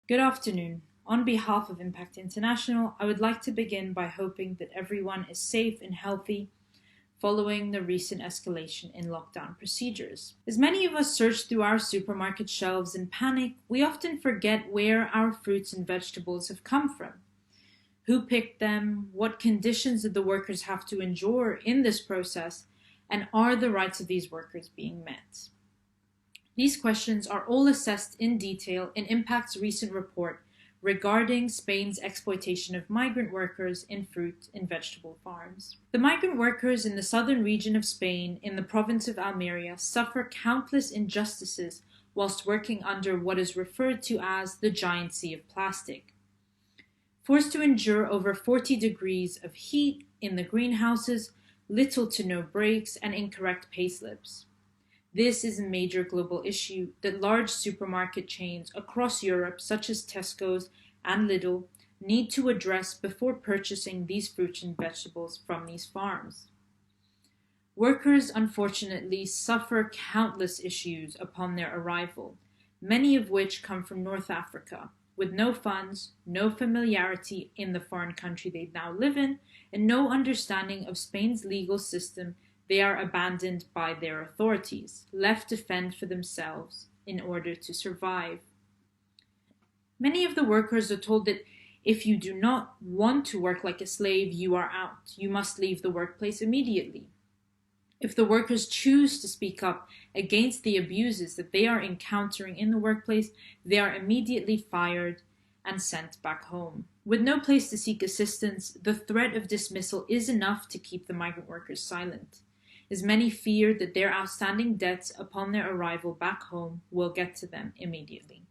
Good afternoon. On behalf of Impact International, I would like to begin by hoping that everyone is safe and healthy following the recent escalation in lockdown procedures. As many of us search through our supermarket shelves in panic, we often forget where our fruits and vegetables have come from. Who picked them? What conditions did the workers have to endure in this process? And are the rights of these workers being met? These questions are all assessed in detail in Impact's recent report regarding Spain's exploitation of migrant workers in fruit and vegetable farms. The migrant workers in the southern region of Spain, in the province of Almeria, suffer countless injustices whilst working under what is referred to as the giant sea of plastic. Forced to endure over 40 degrees of heat in the greenhouses, little to no breaks, and incorrect payslips. This is a major global issue that large supermarket chains across Europe, such as Tesco's and Lidl, need to address before purchasing these fruits and vegetables from these farms. Workers, unfortunately, suffer countless issues upon their arrival, many of which come from North Africa, with no funds, no familiarity in the foreign country they now live in, and no understanding of Spain's legal system. They are abandoned by their authorities, left to fend for themselves in order to survive. Many of the workers are told that if you do not want to work like a slave, you are out. You must leave the workplace immediately. If the workers choose to speak up against the abuses that they are encountering in the workplace, they are immediately fired and sent back home. With no place to seek assistance, the threat of dismissal is enough to keep the migrant workers silent, as many fear that their outstanding debts upon their arrival back home will get to them immediately.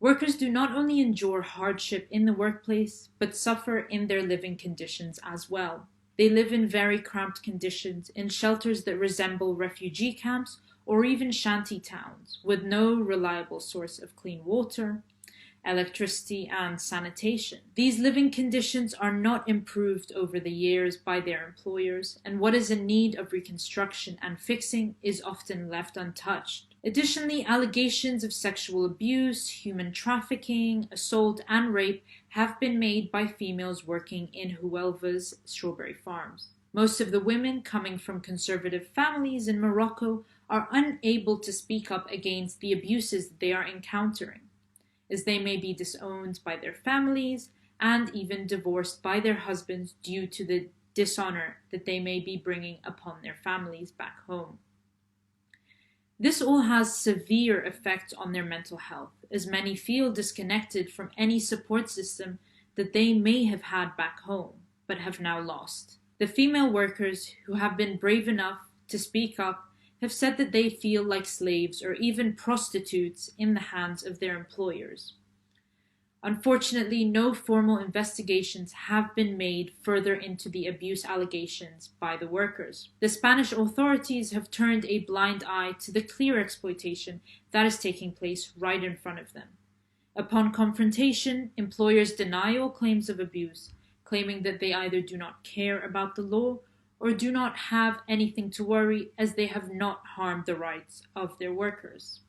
Workers do not only endure hardship in the workplace, but suffer in their living conditions as well. They live in very cramped conditions in shelters that resemble refugee camps or even shanty towns, with no reliable source of clean water, electricity, and sanitation. These living conditions are not improved over the years by their employers, and what is in need of reconstruction and fixing is often left untouched. Additionally, allegations of sexual abuse, human trafficking, assault, and rape have been made by females working in Huelva's strawberry farms. Most of the women coming from conservative families in Morocco are unable to speak up against the abuses that they are encountering, as they may be disowned by their families and even divorced by their husbands due to the dishonor that they may be bringing upon their families back home. This all has severe effects on their mental health, as many feel disconnected from any support system that they may have had back home, but have now lost. The female workers who have been brave enough to speak up have said that they feel like slaves or even prostitutes in the hands of their employers. Unfortunately, no formal investigations have been made further into the abuse allegations by the workers. The Spanish authorities have turned a blind eye to the clear exploitation that is taking place right in front of them. Upon confrontation, employers deny all claims of abuse, claiming that they either do not care about the law or do not have anything to worry, as they have not harmed the rights of their workers.